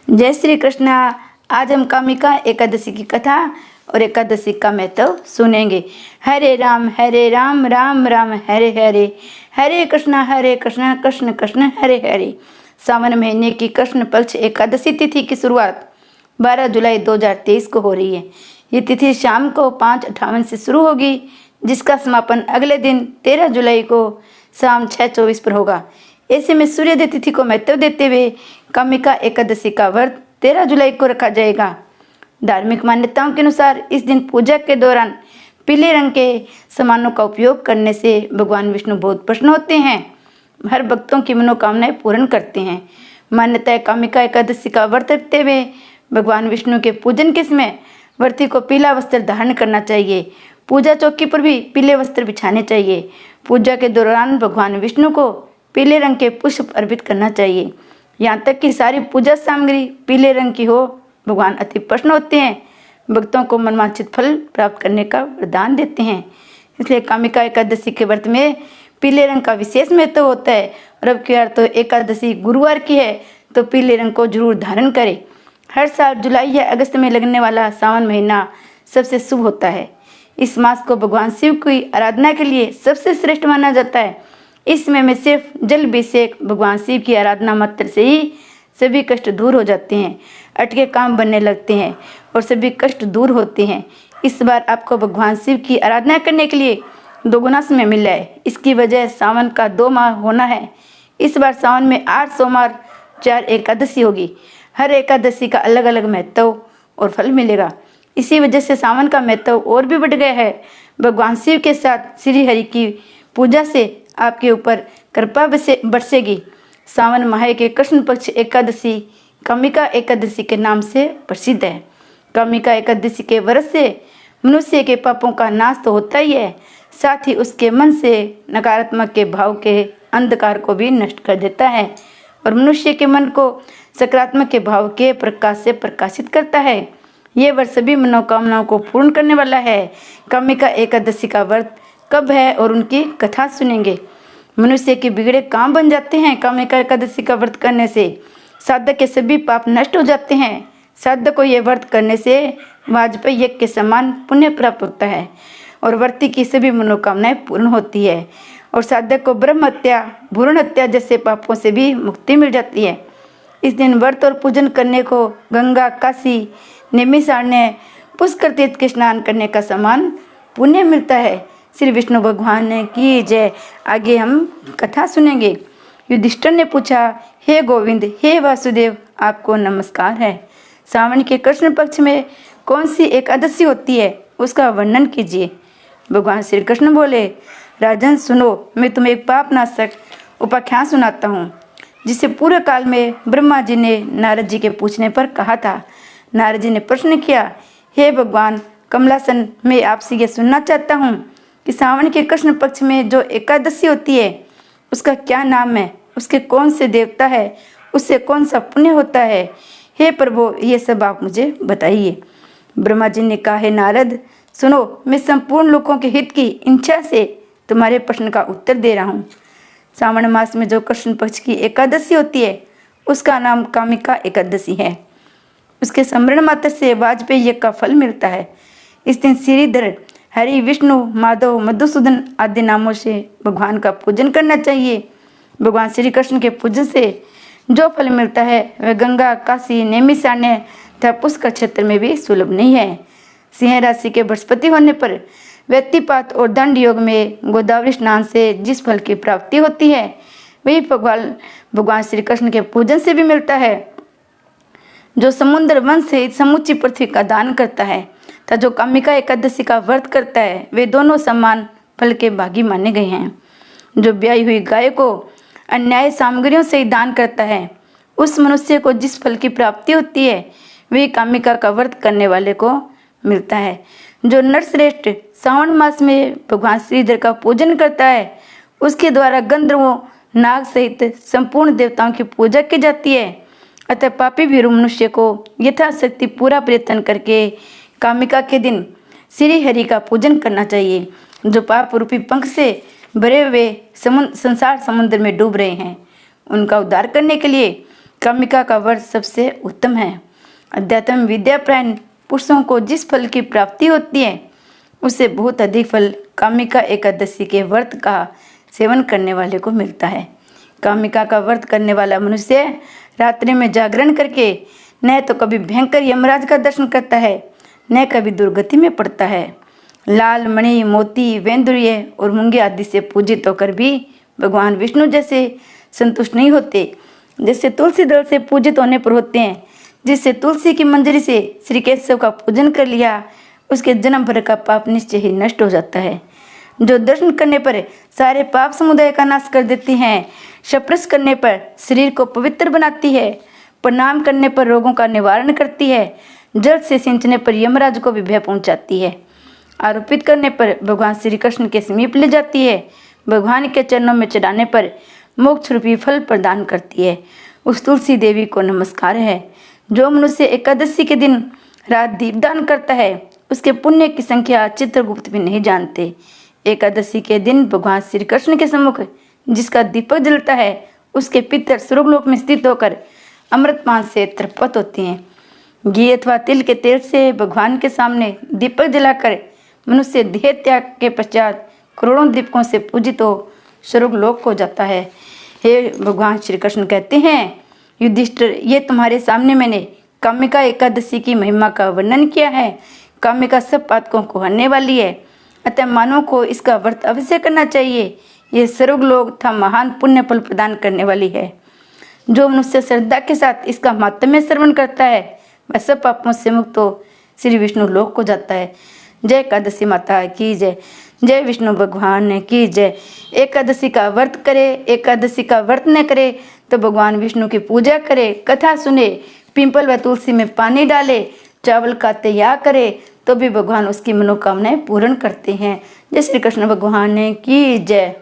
जय श्री कृष्णा। आज हम कामिका एकादशी की कथा और एकादशी का महत्व सुनेंगे। हरे राम राम राम हरे हरे, हरे कृष्णा कृष्ण कृष्ण हरे हरे। सावन महीने की कृष्ण पक्ष एकादशी तिथि की शुरुआत 12 जुलाई 2023 को हो रही है। ये तिथि शाम को 5:58 से शुरू होगी, जिसका समापन अगले दिन 13 जुलाई को शाम 6:24 पर होगा। ऐसे में सूर्योदय तिथि को महत्व देते हुए कामिका एकादशी का व्रत 13 जुलाई को रखा जाएगा। धार्मिक मान्यताओं के अनुसार इस दिन पूजा के दौरान पीले रंग के सामानों का उपयोग करने से भगवान विष्णु बहुत प्रसन्न होते हैं, हर भक्तों की मनोकामनाएं पूर्ण करते हैं। मान्यता है कामिका एकादशी का व्रत रखते हुए भगवान विष्णु के पूजन के समय व्रती को पीला वस्त्र धारण करना चाहिए। पूजा चौकी पर भी पीले वस्त्र बिछाने चाहिए। पूजा के दौरान भगवान विष्णु को पीले रंग के पुष्प अर्पित करना चाहिए। यहाँ तक कि सारी पूजा सामग्री पीले रंग की हो। भगवान अति प्रसन्न होते हैं, भक्तों को मनवांछित फल प्राप्त करने का वरदान देते हैं। इसलिए कामिका एकादशी के व्रत में पीले रंग का विशेष महत्व होता है। और अब की बार तो एकादशी गुरुवार की है, तो पीले रंग को जरूर धारण करें। हर साल जुलाई या अगस्त में लगने वाला सावन महीना सबसे शुभ होता है। इस मास को भगवान शिव की आराधना के लिए सबसे श्रेष्ठ माना जाता है। इस समय में सिर्फ जल अभिषेक भगवान शिव की आराधना मात्र से ही सभी कष्ट दूर हो जाते हैं, अटके काम बनने लगते हैं और सभी कष्ट दूर होते हैं। इस बार आपको भगवान शिव की आराधना करने के लिए दोगुना समय मिला है। इसकी वजह सावन का 2 माह होना है। इस बार सावन में 8 सोमवार 4 एकादशी होगी। हर एकादशी का अलग अलग महत्व और फल मिलेगा। इसी वजह से सावन का महत्व और भी बढ़ गया है। भगवान शिव के साथ श्री हरि की पूजा से आपके ऊपर कृपा बरसेगी। सावन माह के कृष्ण पक्ष एकादशी कामिका एकादशी के नाम से प्रसिद्ध है। कामिका एकादशी के व्रत से मनुष्य के पापों का नाश तो होता ही है, साथ ही उसके मन से नकारात्मक के भाव के अंधकार को भी नष्ट कर देता है और मनुष्य के मन को सकारात्मक के भाव के प्रकाश से प्रकाशित करता है। ये व्रत सभी मनोकामनाओं को पूर्ण करने वाला है। कामिका एकादशी का व्रत कब है और उनकी कथा सुनेंगे। मनुष्य के बिगड़े काम बन जाते हैं। कामिका एकादशी का व्रत करने से साधक के सभी पाप नष्ट हो जाते हैं। साधक को यह व्रत करने से वाजपेयी यज्ञ के समान पुण्य प्राप्त होता है और व्रती की सभी मनोकामनाएं पूर्ण होती है और साधक को ब्रह्म हत्या, भ्रूण हत्या जैसे पापों से भी मुक्ति मिल जाती है। इस दिन व्रत और पूजन करने को गंगा, काशी, निमिषारण्य, पुष्कर तीर्थ के स्नान करने का समान पुण्य मिलता है। श्री विष्णु भगवान की जय। आगे हम कथा सुनेंगे। युधिष्ठिर ने पूछा, हे गोविंद, हे वासुदेव, आपको नमस्कार है। सावन के कृष्ण पक्ष में कौन सी एकादशी होती है, उसका वर्णन कीजिए। भगवान श्री कृष्ण बोले, राजन सुनो, मैं तुम्हें एक पाप नाशक उपाख्यान सुनाता हूँ, जिसे पूर्व काल में ब्रह्मा जी ने नारद जी के पूछने पर कहा था। नारद जी ने प्रश्न किया, हे भगवान कमलासन, मैं आपसे यह सुनना चाहता हूँ कि सावन के कृष्ण पक्ष में जो एकादशी होती है उसका क्या नाम है, उसके कौन से देवता है, उससे कौन सा पुण्य होता है। हे प्रभु, ये सब आप मुझे बताइए। ब्रह्मा जी ने कहा, हे नारद सुनो, मैं संपूर्ण लोगों के हित की इच्छा से तुम्हारे प्रश्न का उत्तर दे रहा हूँ। सावन मास में जो कृष्ण पक्ष की एकादशी होती है उसका नाम कामिका एकादशी है। उसके स्मरण मात्र से वाजपेयी यज्ञ का फल मिलता है। इस दिन श्रीधर, हरि, विष्णु, माधव, मधुसूदन आदि नामों से भगवान का पूजन करना चाहिए। भगवान श्री कृष्ण के पूजन से जो फल मिलता है वह गंगा, काशी, नैमिषारण्य तथा पुष्कर क्षेत्र में भी सुलभ नहीं है। सिंह राशि के बृहस्पति होने पर व्यक्तिपात और दंड योग में गोदावरी स्नान से जिस फल की प्राप्ति होती है वही भगवान श्री कृष्ण के पूजन से भी मिलता है। जो समुद्र वन सहित समूची पृथ्वी का दान करता है तथा जो कामिका एकादशी का व्रत करता है वे दोनों समान फल के भागी माने गए हैं। जो ब्याई हुई गाय को अन्याय सामग्रियों से ही दान करता है उस मनुष्य को जिस फल की प्राप्ति होती है वही कामिका का व्रत करने वाले को मिलता है। जो नरश्रेष्ठ सावन मास में भगवान श्रीधर का पूजन करता है उसके द्वारा गंधर्वों, नाग सहित संपूर्ण देवताओं की पूजा की जाती है। अतः पापी भीरु मनुष्य को यथाशक्ति पूरा प्रयत्न करके कामिका के दिन श्री हरि का पूजन करना चाहिए। जो पाप रूपी पंख से भरे हुए संसार समुद्र में डूब रहे हैं उनका उद्धार करने के लिए कामिका का व्रत सबसे उत्तम है। अध्यात्म विद्यापरायण पुरुषों को जिस फल की प्राप्ति होती है उससे बहुत अधिक फल कामिका एकादशी के व्रत का सेवन करने वाले को मिलता है। कामिका का व्रत करने वाला मनुष्य रात्रि में जागरण करके न तो कभी भयंकर यमराज का दर्शन करता है न कभी दुर्गति में पड़ता है। लाल मणि, मोती, वैंदुर्य और मूंगे आदि से पूजित होकर भी भगवान विष्णु जैसे संतुष्ट नहीं होते जैसे तुलसी दल से पूजित होने पर होते हैं। जिससे तुलसी की मंजरी से श्री केशव का पूजन कर लिया उसके जन्म भर का पाप निश्चय ही नष्ट हो जाता है। जो दर्शन करने पर सारे पाप समुदाय का नाश कर देती हैं, स्पर्श करने पर शरीर को पवित्र बनाती है, प्रणाम करने पर रोगों का निवारण करती है, जल से सिंचने पर यमराज को भी भय पहुंचाती है, आरोपित करने पर भगवान श्री कृष्ण के समीप ले जाती है, भगवान के चरणों में चढ़ाने पर मोक्ष रूपी फल प्रदान करती है। उस तुलसी देवी को नमस्कार है। जो मनुष्य एकादशी के दिन रात दीपदान करता है उसके पुण्य की संख्या चित्रगुप्त भी नहीं जानते। एकादशी के दिन भगवान श्री कृष्ण के सम्मुख जिसका दीपक जलता है उसके पितर स्वर्गलोक में स्थित होकर अमृतपान से तृप्त होते हैं। घी अथवा तिल के तेल से भगवान के सामने दीपक जलाकर मनुष्य देह त्याग के पश्चात करोड़ों दीपकों से पूजित हो स्वर्गलोक को जाता है। हे भगवान श्री कृष्ण कहते हैं, युधिष्ठिर, ये तुम्हारे सामने मैंने कामिका एकादशी की महिमा का वर्णन किया है। कामिका सब पातकों को हरने वाली है, अतः मानव को इसका व्रत अवश्य करना चाहिए। यह स्वर्गलोक तथा महान पुण्य फल प्रदान करने वाली है। जो मनुष्य श्रद्धा के साथ इसका महात्म्य श्रवण करता है वह सब पापों से मुक्त हो श्री विष्णु लोक को जाता है। जय एकादशी माता की जय। जय विष्णु भगवान की जय। एकादशी का व्रत करे, एकादशी का व्रत न करे तो भगवान विष्णु की पूजा करे, कथा सुने, पिंपल व तुलसी में पानी डाले, चावल का त्याग करे तो भी भगवान उसकी मनोकामनाएं पूर्ण करते हैं। जय श्री कृष्ण भगवान की जय।